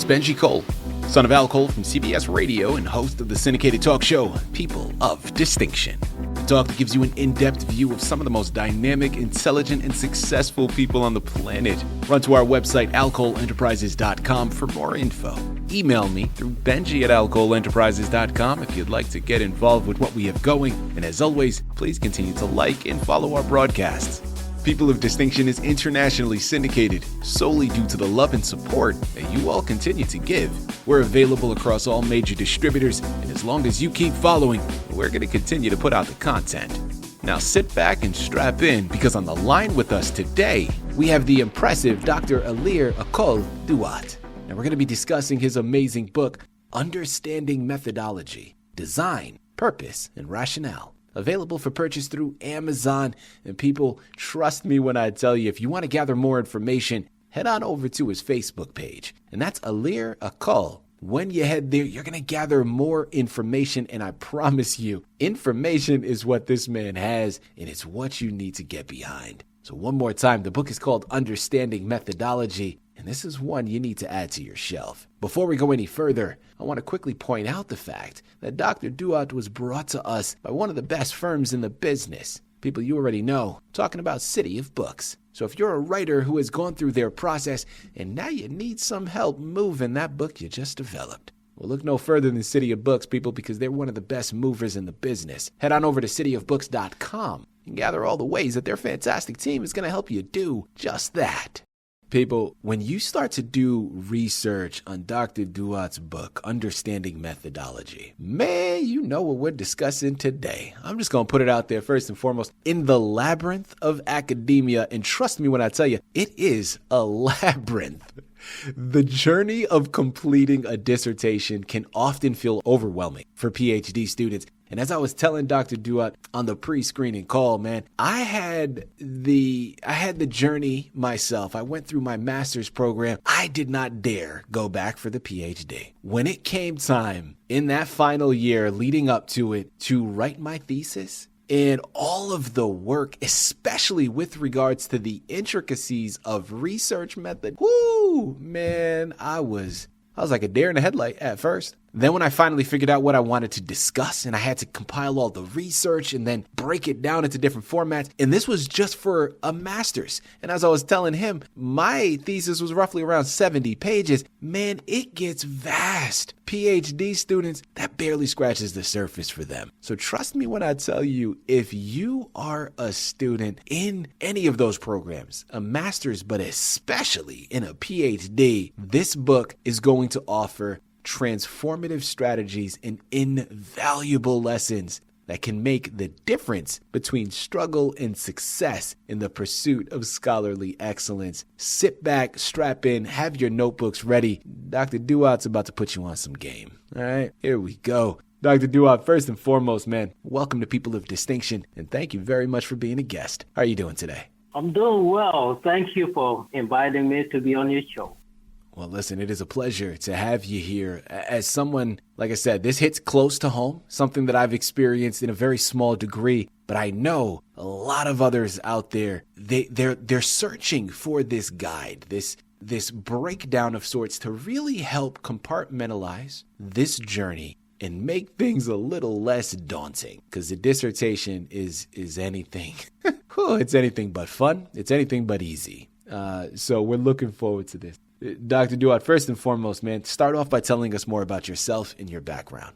is Benji Cole, son of Al Cole from CBS Radio and host of the syndicated talk show, People of Distinction. The talk that gives you an in-depth view of some of the most dynamic, intelligent, and successful people on the planet. Run to our website, alcoleenterprises.com for more info. Email me through benji@alcoleenterprises.com if you'd like to get involved with what we have going. And as always, please continue to like and follow our broadcasts. People of Distinction is internationally syndicated solely due to the love and support that you all continue to give. We're available across all major distributors, and as long as you keep following, we're going to continue to put out the content. Now sit back and strap in, because on the line with us today, we have the impressive Dr. Duot. And we're going to be discussing his amazing book, Understanding Methodology, Design, Purpose, and Rationale. Available for purchase through Amazon. And people, trust me when I tell you, if you want to gather more information, head on over to his Facebook page. And that's Alir Akol. When you head there, you're going to gather more information. And I promise you, information is what this man has, and it's what you need to get behind. So one more time, the book is called Understanding Methodology. And this is one you need to add to your shelf. Before we go any further, I want to quickly point out the fact that Dr. Duot was brought to us by one of the best firms in the business. People you already know, talking about Citi of Books. So if you're a writer who has gone through their process and now you need some help moving that book you just developed, well, look no further than Citi of Books, people, because they're one of the best movers in the business. Head on over to citiofbooks.com and gather all the ways that their fantastic team is going to help you do just that. People, when you start to do research on Dr. Duot's book, Understanding Methodology, man, you know what we're discussing today. I'm just going to put it out there first and foremost. In the labyrinth of academia, and trust me when I tell you, it is a labyrinth. The journey of completing a dissertation can often feel overwhelming for PhD students. And as I was telling Dr. Duot on the pre-screening call, man, I had the journey myself. I went through my master's program. I did not dare go back for the PhD. When it came time in that final year leading up to it to write my thesis, and all of the work, especially with regards to the intricacies of research method, whoo, man, I was like a deer in the headlight at first. Then when I finally figured out what I wanted to discuss, and I had to compile all the research and then break it down into different formats, and this was just for a master's. And as I was telling him, my thesis was roughly around 70 pages. Man, it gets vast. PhD students, that barely scratches the surface for them. So trust me when I tell you, if you are a student in any of those programs, a master's, but especially in a PhD, this book is going to offer transformative strategies and invaluable lessons that can make the difference between struggle and success in the pursuit of scholarly excellence. Sit back, strap in, have your notebooks ready. Dr. Duot's about to put you on some game. All right, here we go. Dr. Duot, first and foremost, man, welcome to People of Distinction, and thank you very much for being a guest. How are you doing today? I'm doing well. Thank you for inviting me to be on your show. Well, listen, it is a pleasure to have you here. As someone, like I said, this hits close to home, something that I've experienced in a very small degree, but I know a lot of others out there, they're searching for this guide, this breakdown of sorts to really help compartmentalize this journey and make things a little less daunting, because the dissertation is anything. It's anything but fun. It's anything but easy. So we're looking forward to this. Dr. Duot, first and foremost, man, start off by telling us more about yourself and your background.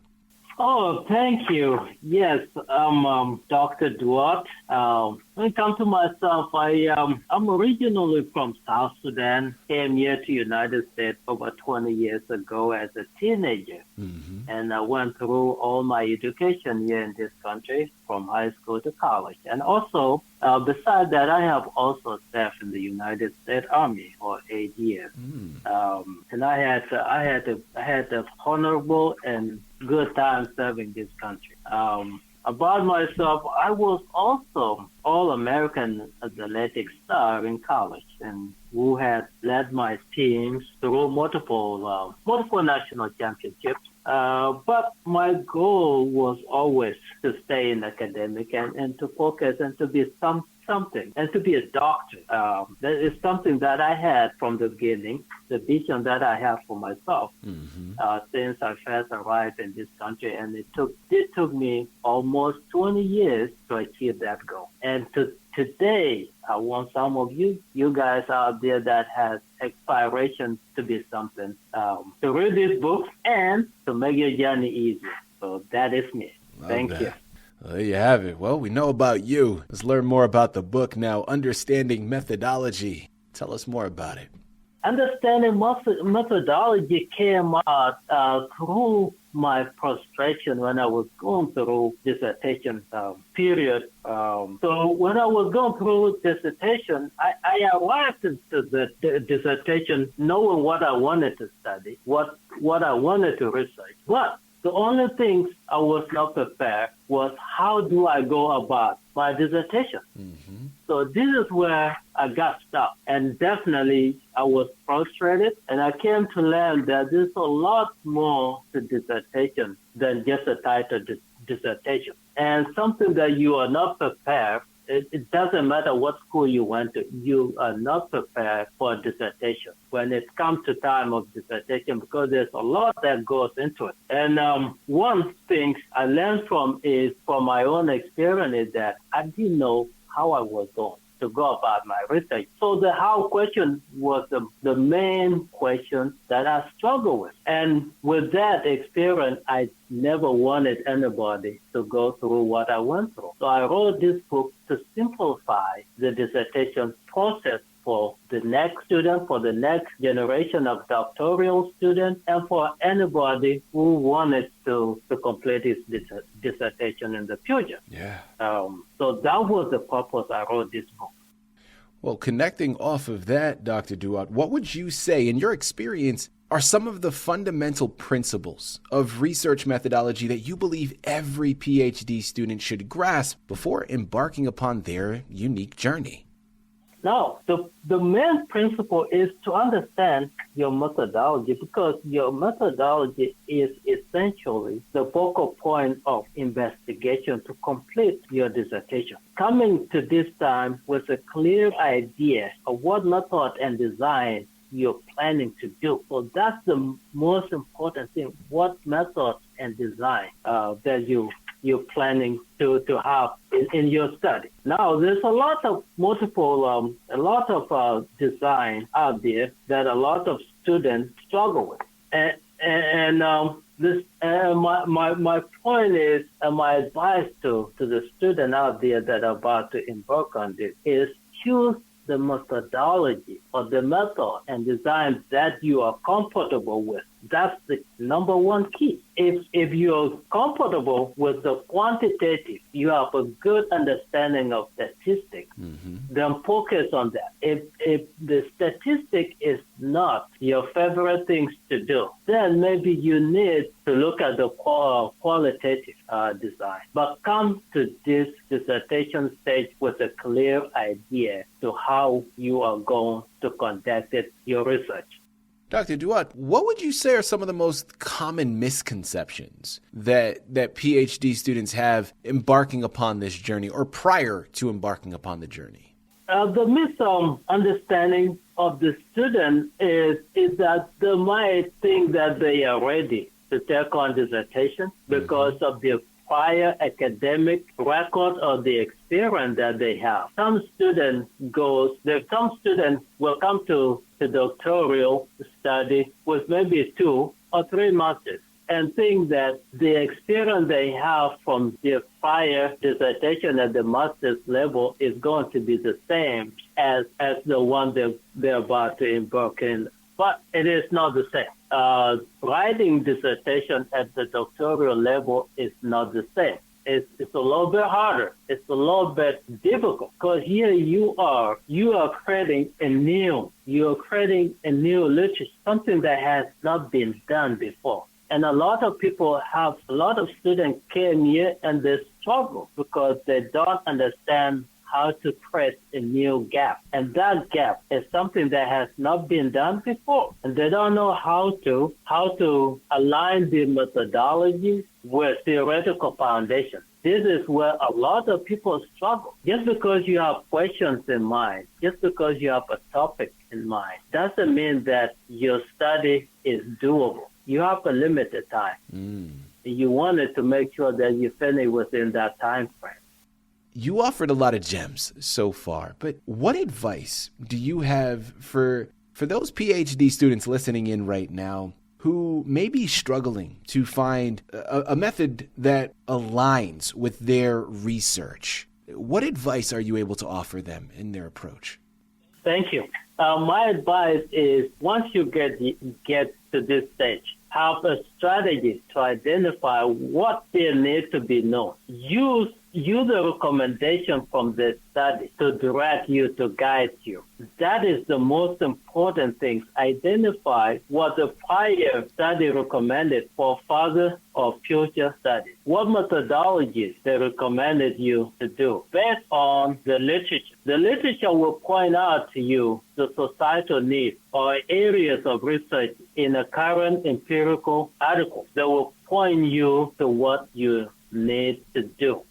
Oh, thank you. Yes, I'm Dr. Duot. When it comes to myself, I'm originally from South Sudan, came here to United States over 20 years ago as a teenager. Mm-hmm. And I went through all my education here in this country, from high school to college. And also, besides that, I have also served in the United States Army for 8 years. And I had the honorable and good time serving this country. About myself, I was also All-American athletic star in college, and who had led my teams through multiple national championships. But my goal was always to stay in academic and to focus and to be something and to be a doctor. That is something that I had from the beginning, the vision that I have for myself since I first arrived in this country. And it took me almost 20 years to achieve that goal. And today, I want some of you guys out there that has aspiration to be something, to read this book and to make your journey easier. So that is me. Thank you. Well, there you have it. Well, we know about you. Let's learn more about the book now, Understanding Methodology. Tell us more about it. Understanding methodology came out through my frustration when I was going through dissertation period. So when I was going through dissertation, I arrived into the dissertation knowing what I wanted to study, what I wanted to research. But the only things I was not prepared was how do I go about my dissertation. So this is where I got stuck. And definitely I was frustrated. And I came to learn that there's a lot more to dissertation than just a title dissertation. And something that you are not prepared, it doesn't matter what school you went to, you are not prepared for a dissertation when it comes to time of dissertation because there's a lot that goes into it. And one thing I learned from my own experience is that I didn't know how I was going to go about my research. So the how question was the main question that I struggled with. And with that experience, I never wanted anybody to go through what I went through. So I wrote this book to simplify the dissertation process for the next student, for the next generation of doctoral students, and for anybody who wanted to complete his dissertation in the future. Yeah. So that was the purpose I wrote this book. Well, connecting off of that, Dr. Duot, what would you say, in your experience, are some of the fundamental principles of research methodology that you believe every PhD student should grasp before embarking upon their unique journey? Now, the main principle is to understand your methodology because your methodology is essentially the focal point of investigation to complete your dissertation. Coming to this time with a clear idea of what method and design you're planning to do. So that's the most important thing, what method and design that you're planning to have in your study. Now, there's a lot of design out there that a lot of students struggle with. My point is, and my advice to the student out there that are about to embark on this is choose the methodology or the method and design that you are comfortable with. That's the number one key. If you're comfortable with the quantitative, you have a good understanding of statistics, then focus on that. If the statistic is not your favorite things to do, then maybe you need to look at the qualitative design. But come to this dissertation stage with a clear idea to how you are going to conduct your research. Dr. Duot, what would you say are some of the most common misconceptions that PhD students have embarking upon this journey or prior to embarking upon the journey? The misunderstanding of the student is that they might think that they are ready to take on dissertation because of their prior academic record or the experience that they have. Some students will come to the doctoral study with maybe 2 or 3 masters and think that the experience they have from their prior dissertation at the master's level is going to be the same as the one they're about to embark in. But it is not the same. Writing dissertation at the doctoral level is not the same. It's a little bit harder. It's a little bit difficult because here you are creating a new literature, something that has not been done before. And a lot of students came here and they struggle because they don't understand how to create a new gap. And that gap is something that has not been done before. And they don't know how to align the methodology with theoretical foundation. this is where a lot of people struggle. Just because you have questions in mind, just because you have a topic in mind, doesn't mean that your study is doable. You have a limited time. You wanted to make sure that you finish within that time frame. You offered a lot of gems so far, but what advice do you have for those PhD students listening in right now who may be struggling to find a method that aligns with their research? What advice are you able to offer them in their approach? Thank you. My advice is once you get to this stage, have a strategy to identify what still needs to be known. Use the recommendation from the study to direct you, to guide you. That is the most important thing. Identify what the prior study recommended for further or future studies. What methodologies they recommended you to do based on the literature. The literature will point out to you the societal needs or areas of research in a current empirical article that will point you to what you need to do.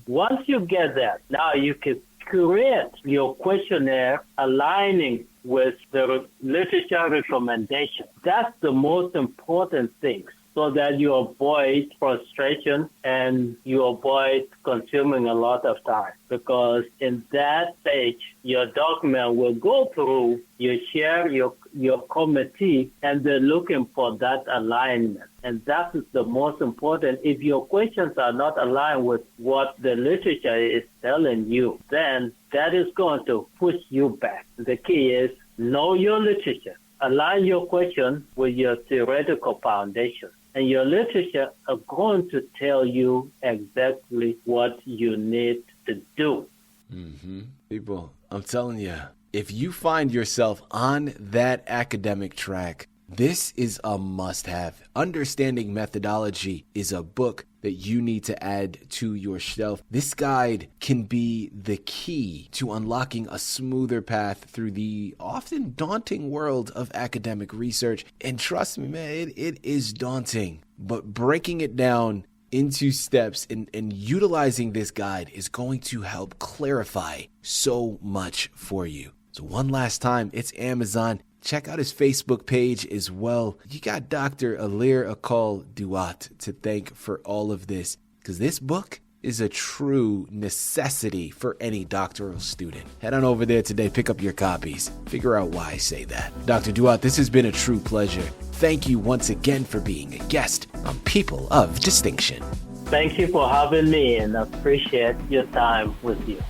Once you get that, now you can create your questionnaire aligning with the literature recommendation. That's the most important thing, so that you avoid frustration and you avoid consuming a lot of time. Because in that stage, your document will go through, you share your committee, and they're looking for that alignment. And that is the most important. If your questions are not aligned with what the literature is telling you, then that is going to push you back. The key is know your literature. Align your question with your theoretical foundation. And your literature are going to tell you exactly what you need to do. People, I'm telling you, if you find yourself on that academic track, this is a must-have. Understanding Methodology is a book that you need to add to your shelf. This guide can be the key to unlocking a smoother path through the often daunting world of academic research. And trust me, man, it is daunting. But breaking it down into steps and utilizing this guide is going to help clarify so much for you. So one last time, it's Amazon. Check out his Facebook page as well. You got Dr. Alir Akal Duot to thank for all of this, because this book is a true necessity for any doctoral student. Head on over there today, pick up your copies. Figure out why I say that. Dr. Duot, this has been a true pleasure. Thank you once again for being a guest on People of Distinction. Thank you for having me, and I appreciate your time with you.